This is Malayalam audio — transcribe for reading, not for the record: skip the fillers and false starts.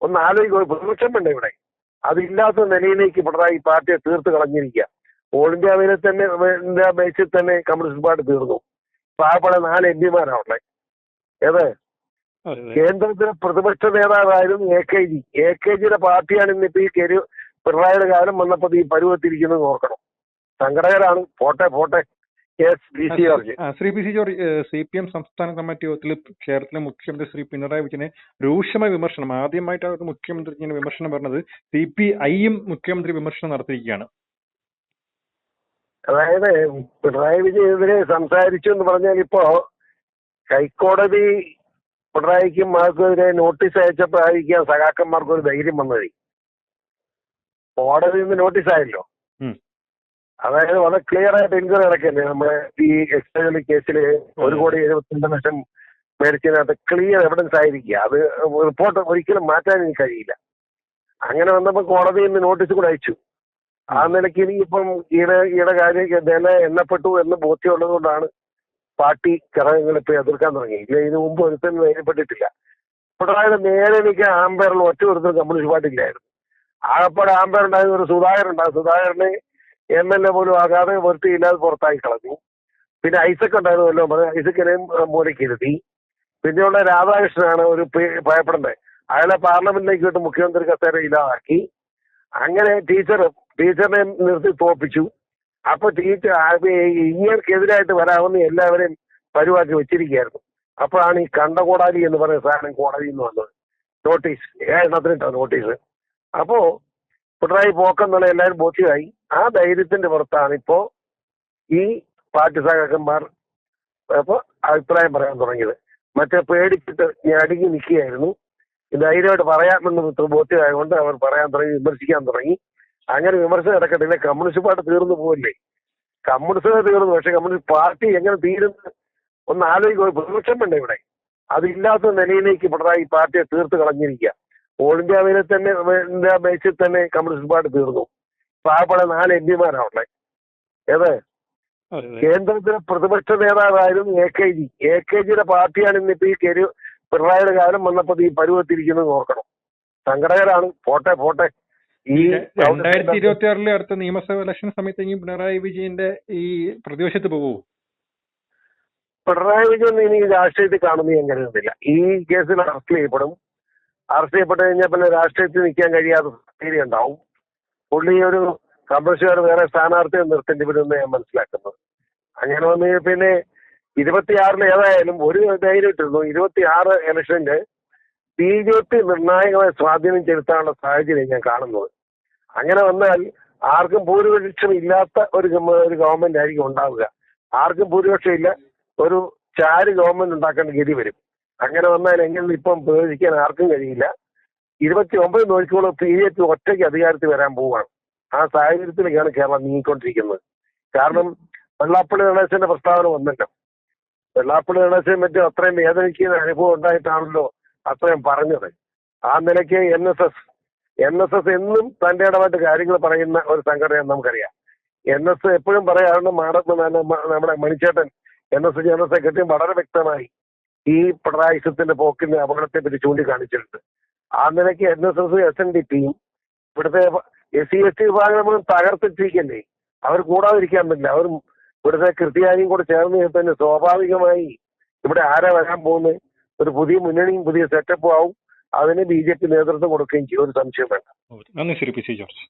ഒന്ന് ആലോചിക്കുക, പ്രതിപക്ഷം വേണ്ട ഇവിടെ. അതില്ലാത്ത നിലയിലേക്ക് പിണറായി പാർട്ടിയെ തീർത്ത് കളഞ്ഞിരിക്കുക. ഓൾ ഇന്ത്യ തന്നെ ബേസിൽ തന്നെ കമ്മ്യൂണിസ്റ്റ് പാർട്ടി തീർന്നു. പാവപ്പെട്ട 4 MP ഏത് കേന്ദ്രത്തിലെ പ്രതിപക്ഷ നേതാവായിരുന്നു AKG. AKGയുടെ പാർട്ടിയാണ് ഇന്നിപ്പോ ഈ പിണറായിയുടെ കാലം വന്നപ്പോൾ ഈ പരുവത്തിരിക്കുന്നത് നോക്കണം. സങ്കടകരാണ്. പോട്ടെ. Shri P C George, CPM സംസ്ഥാന കമ്മിറ്റി യോഗത്തിൽ കേരളത്തിലെ മുഖ്യമന്ത്രി ശ്രീ പിണറായി വിജയനെ രൂക്ഷമായ വിമർശനം, ആദ്യമായിട്ടാണ് മുഖ്യമന്ത്രി ഇങ്ങനെ വിമർശനം പറഞ്ഞത്. CPIയും മുഖ്യമന്ത്രി വിമർശനം നടത്തിയിരിക്കുകയാണ്. അതായത് പിണറായി വിജയനെതിരെ സംസാരിച്ചു എന്ന് പറഞ്ഞാൽ ഇപ്പോ ഹൈക്കോടതി പിണറായിക്കും മാർക്കെതിരെ നോട്ടീസ് അയച്ചപ്പോഴായിരിക്കാം സഖാക്കന്മാർക്ക് ഒരു ധൈര്യം വന്നത്. കോടതിയിൽ നിന്ന് നോട്ടീസ് ആയല്ലോ. അതായത് വളരെ ക്ലിയർ ആയിട്ട് എൻക്വയറി നടക്കല്ലേ. നമ്മുടെ ഈ എക്സ്ട്രാജുഡീഷ്യൽ കേസിൽ 1,72,00,000 മേടിച്ചതിനകത്ത് ക്ലിയർ എവിഡൻസ് ആയിരിക്കുക. അത് റിപ്പോർട്ട് ഒരിക്കലും മാറ്റാൻ എനിക്ക് കഴിയില്ല. അങ്ങനെ വന്നപ്പോൾ കോടതിയിൽ നിന്ന് നോട്ടീസ് കൂടെ അയച്ചു. ആ നിലയ്ക്ക് ഇനിയിപ്പം ഈയുടെ കാര്യം വില എണ്ണപ്പെട്ടു എന്ന് ബോധ്യമുള്ളത് കൊണ്ടാണ് പാർട്ടി ഘടകങ്ങൾ ഇപ്പൊ എതിർക്കാൻ തുടങ്ങി. ഇല്ല, ഇതിനു മുമ്പ് ഒരുത്തനും ധൈര്യപ്പെട്ടിട്ടില്ല. പിണറായിയുടെ നേരെ എനിക്ക് ആമ്പയറിൽ ഒറ്റ ഒരുത്തരും കമ്മ്യൂണിസ്റ്റ് പാർട്ടിയില്ലായിരുന്നു. ആകപ്പാടെ ആമ്പയർ ഉണ്ടായിരുന്ന ഒരു സുധാകരനുണ്ടാകും. സുധാകരനെ MLA പോലും ആകാതെ വൃത്തിയില്ലാതെ പുറത്താക്കി കളഞ്ഞു. പിന്നെ ഐസക് ഉണ്ടായിരുന്നല്ലോ, ഐസക്കിനെയും മൂലക്കിരുത്തി. പിന്നെയുള്ള രാധാകൃഷ്ണനാണ് ഒരു ഭയപ്പെടേണ്ടത്. അയാളെ പാർലമെന്റിലേക്ക് വിട്ട് മുഖ്യമന്ത്രി കസേര ഇല്ലാതാക്കി. അങ്ങനെ ടീച്ചറിനെ നിർത്തി തോപ്പിച്ചു. അപ്പൊ ഇങ്ങനെക്കെതിരായിട്ട് വരാമെന്ന് എല്ലാവരെയും പരിവാക്കി വെച്ചിരിക്കുകയായിരുന്നു. അപ്പോഴാണ് ഈ കണ്ടകോടാലി എന്ന് പറയുന്ന സാധനം കോടതിയിൽ നിന്ന് വന്നത്. Notice 7 notice. അപ്പോ പിണറായി പോക്കെന്നുള്ള എല്ലാവരും ബോധ്യമായി. ആ ധൈര്യത്തിന്റെ പുറത്താണ് ഇപ്പോ ഈ പാർട്ടി സഖാക്കന്മാർ അപ്പൊ അഭിപ്രായം പറയാൻ തുടങ്ങിയത്. മറ്റേ പേടിച്ചിട്ട് ഞടുങ്ങി നിൽക്കുകയായിരുന്നു. ധൈര്യമായിട്ട് പറയാമെന്ന് ബോധ്യമായതുകൊണ്ട് അവർ പറയാൻ തുടങ്ങി, വിമർശിക്കാൻ തുടങ്ങി. അങ്ങനെ വിമർശനം നടക്കട്ടില്ല. കമ്മ്യൂണിസ്റ്റ് പാർട്ടി തീർന്നു പോകില്ലേ? കമ്മ്യൂണിസ്റ്റ് തീർന്നു. പക്ഷെ കമ്മ്യൂണിസ്റ്റ് പാർട്ടി എങ്ങനെ തീരുന്നു ഒന്ന് ആലോചിക്കുക. പ്രതിപക്ഷം വേണ്ട ഇവിടെ. അതില്ലാത്ത നിലയിലേക്ക് പിണറായി പാർട്ടിയെ തീർത്ത് കളഞ്ഞിരിക്കുക. ഓൾ ഇന്ത്യ തന്നെ ബേസിൽ തന്നെ കമ്മ്യൂണിസ്റ്റ് പാർട്ടി തീർന്നു. പാവപ്പെട്ട 4 MP ഏത് കേന്ദ്രത്തിലെ പ്രതിപക്ഷ നേതാവായിരുന്നു AKG. AKGയുടെ പാർട്ടിയാണ് ഇന്നിപ്പോ ഈ പിണറായിയുടെ കാലം വന്നപ്പോൾ ഈ പരുവത്തിരിക്കുന്നത് നോക്കണം. സങ്കടകരാണ്. പോട്ടെ. ഈ 2026 അടുത്ത നിയമസഭ ഇലക്ഷൻ സമയത്ത് ഈ പിണറായി വിജയന്റെ ഈ പ്രതിപക്ഷത്ത് പോകുമോ? പിണറായി വിജയൻ ഇനി രാഷ്ട്രീയത്തിൽ കാണുന്നത് ഞാൻ കരുതുന്നില്ല. ഈ കേസിൽ അറസ്റ്റ് ചെയ്യപ്പെടും. അറസ്റ്റ് ചെയ്യപ്പെട്ട് കഴിഞ്ഞാൽ പിന്നെ രാഷ്ട്രീയത്തിൽ നിൽക്കാൻ കഴിയാത്ത സ്ഥിതി ഉണ്ടാവും. പുള്ളി ഒരു കമ്മ്യൂണിസ്റ്റുകാർ വേറെ സ്ഥാനാർത്ഥിയെ നിർത്തേണ്ടി വരുമെന്ന് ഞാൻ മനസ്സിലാക്കുന്നത്. അങ്ങനെ വന്ന് പിന്നെ 26 ഏതായാലും ഒരു ധൈര്യം ഇട്ടിരുന്നു. 26 ഇലക്ഷനില് BJP നിർണായകമായ സ്വാധീനം ചെലുത്താനുള്ള സാഹചര്യം ഞാൻ കാണുന്നത്. അങ്ങനെ വന്നാൽ ആർക്കും ഭൂരിപക്ഷം ഇല്ലാത്ത ഒരു ഗവൺമെന്റ് ആയിരിക്കും ഉണ്ടാവുക. ആർക്കും ഭൂരിപക്ഷം ഇല്ല, ഒരു ചാര് ഗവൺമെന്റ് ഉണ്ടാക്കേണ്ട ഗതി വരും. അങ്ങനെ വന്നാൽ എങ്ങനെ ഇപ്പം പ്രവചിക്കാൻ ആർക്കും കഴിയില്ല. 29 നോക്കിക്കോളം BJP ഒറ്റയ്ക്ക് അധികാരത്തിൽ വരാൻ പോവുകയാണ്. ആ സാഹചര്യത്തിലേക്കാണ് കേരളം നീങ്ങിക്കൊണ്ടിരിക്കുന്നത്. കാരണം വെള്ളാപ്പള്ളി നടേശന്റെ പ്രസ്താവന വന്നല്ലോ. വെള്ളാപ്പള്ളി നടേശനെ പറ്റി അത്രയും വേദനിക്കുന്ന അനുഭവം ഉണ്ടായിട്ടാണല്ലോ അത്രയും പറഞ്ഞത്. ആ നിലയ്ക്ക് NSS എന്നും തന്റെ ഇടമായിട്ട് കാര്യങ്ങൾ പറയുന്ന ഒരു സംഘടനയെന്ന് നമുക്കറിയാം. NS എപ്പോഴും പറയാറുണ്ട്. നമ്മുടെ മണിച്ചേട്ടൻ NS ജനറൽ സെക്രട്ടറി വളരെ വ്യക്തമായി ഈ പിണറായിസത്തിന്റെ പോക്കിന്റെ അപകടത്തെ പറ്റി ചൂണ്ടിക്കാണിച്ചിട്ടുണ്ട്. ആ നിലയ്ക്ക് NSS SNDPയും ഇവിടുത്തെ SC/ST വിഭാഗം തകർത്തിട്ടിരിക്കല്ലേ. അവർ കൂടാതിരിക്കാൻ പറ്റില്ല. അവർ ഇവിടുത്തെ ക്രിസ്ത്യാനിയും കൂടെ ചേർന്ന് തന്നെ സ്വാഭാവികമായി ഇവിടെ ആരാ വരാൻ പോകുന്നത്? ഒരു പുതിയ മുന്നണിയും പുതിയ സെറ്റപ്പും ആവും. അതിന് BJP നേതൃത്വം കൊടുക്കുകയും ചെയ്യും. ഒരു സംശയം വേണ്ട. നന്ദി ശ്രീ പി സി ജോർജ്.